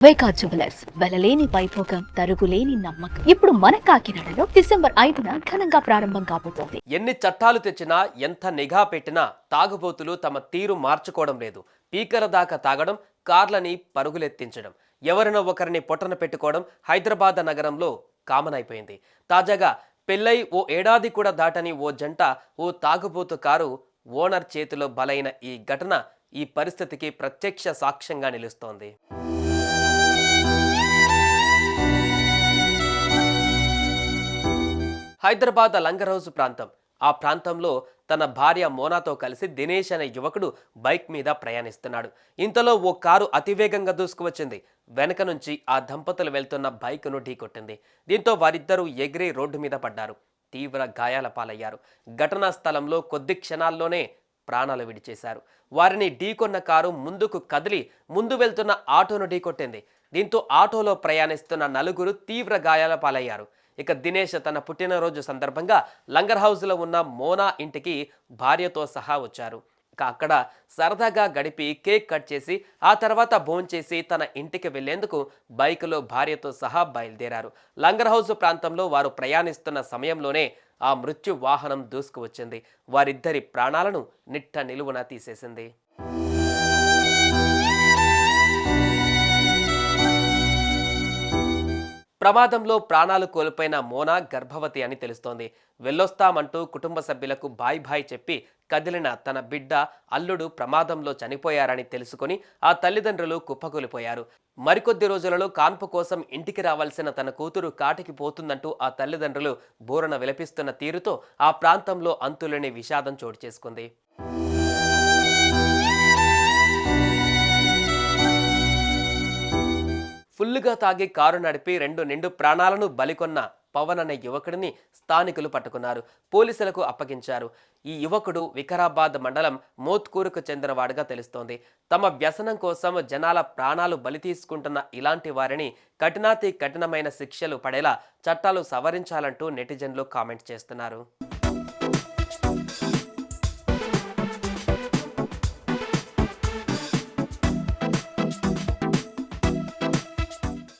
వైకా jewellers వెలలేని Vaibhogam తరుగులేని నమ్మకం. ఇప్పుడు మన కాకినాడలో డిసెంబర్ 5న ఘనంగా ప్రారంభం కాబోతోంది. ఎన్ని చట్టాలు తెచ్చినా ఎంత నిఘా పెట్టినా తాగుబోతులు తమ తీరు మార్చుకోవడం లేదు. పీకల దాకా తాగడం, కార్లని పరుగులెత్తించడం, ఎవరినో ఒకరిని పొట్టన పెట్టుకోవడం హైదరాబాద్ నగరంలో కామన్ అయిపోయింది. తాజాగా పెళ్ళై ఓ ఏడాది కూడా దాటని ఓ జంట ఓ తాగుబోతు కారు ఓనర్ చేతిలో బలైన ఈ ఘటన ఈ పరిస్థితికి ప్రత్యక్ష సాక్ష్యంగా నిలుస్తోంది. హైదరాబాద్ లంగర్ హౌస్ ప్రాంతం. ఆ ప్రాంతంలో తన భార్య మోనాతో కలిసి దినేష్ అనే యువకుడు బైక్ మీద ప్రయాణిస్తున్నాడు. ఇంతలో ఓ కారు అతివేగంగా దూసుకువచ్చింది. వెనక నుంచి ఆ దంపతులు వెళ్తున్న బైక్ను ఢీకొట్టింది. దీంతో వారిద్దరూ ఎగిరి రోడ్డు మీద పడ్డారు. తీవ్ర గాయాల పాలయ్యారు. ఘటనా స్థలంలో కొద్ది క్షణాల్లోనే ప్రాణాలు విడిచేశారు. వారిని ఢీకొన్న కారు ముందుకు కదిలి ముందు వెళ్తున్న ఆటోను ఢీకొట్టింది. దీంతో ఆటోలో ప్రయాణిస్తున్న నలుగురు తీవ్ర గాయాల పాలయ్యారు. ఇక దినేష్ తన పుట్టినరోజు సందర్భంగా లంగర్ హౌస్లో ఉన్న మోనా ఇంటికి భార్యతో సహా వచ్చారు. ఇక అక్కడ సరదాగా గడిపి కేక్ కట్ చేసి ఆ తర్వాత భోంచేసి తన ఇంటికి వెళ్లేందుకు బైకులో భార్యతో సహా బయలుదేరారు. లంగర్ హౌస్ ప్రాంతంలో వారు ప్రయాణిస్తున్న సమయంలోనే ఆ మృత్యు వాహనం దూసుకువచ్చింది. వారిద్దరి ప్రాణాలను నిట్ట నిలువున తీసేసింది. ప్రమాదంలో ప్రాణాలు కోల్పోయిన మోనా గర్భవతి అని తెలుస్తోంది. వెళ్ళొస్తామంటూ కుటుంబ సభ్యులకు బాయ్ బాయ్ చెప్పి కదిలిన తన బిడ్డ అల్లుడు ప్రమాదంలో చనిపోయారని తెలుసుకొని ఆ తల్లిదండ్రులు కుప్పకూలిపోయారు. మరికొద్ది రోజులలో కాన్పు కోసం ఇంటికి రావాల్సిన తన కూతురు కాటికి పోతుందంటూ ఆ తల్లిదండ్రులు బోరన విలపిస్తున్న తీరుతో ఆ ప్రాంతంలో అంతులేని విషాదం చోటు చేసుకుంది. ఫుల్లుగా తాగి కారు నడిపి రెండు నిండు ప్రాణాలను బలికొన్న పవన్ అనే యువకుడిని స్థానికులు పట్టుకున్నారు. పోలీసులకు అప్పగించారు. ఈ యువకుడు వికారాబాద్ మండలం మోత్కూరుకు చెందినవాడుగా తెలుస్తోంది. తమ వ్యసనం కోసం జనాల ప్రాణాలు బలి తీసుకుంటున్న ఇలాంటి వారిని కఠినాతి కఠినమైన శిక్షలు పడేలా చట్టాలు సవరించాలంటూ నెటిజన్లు కామెంట్ చేస్తున్నారు.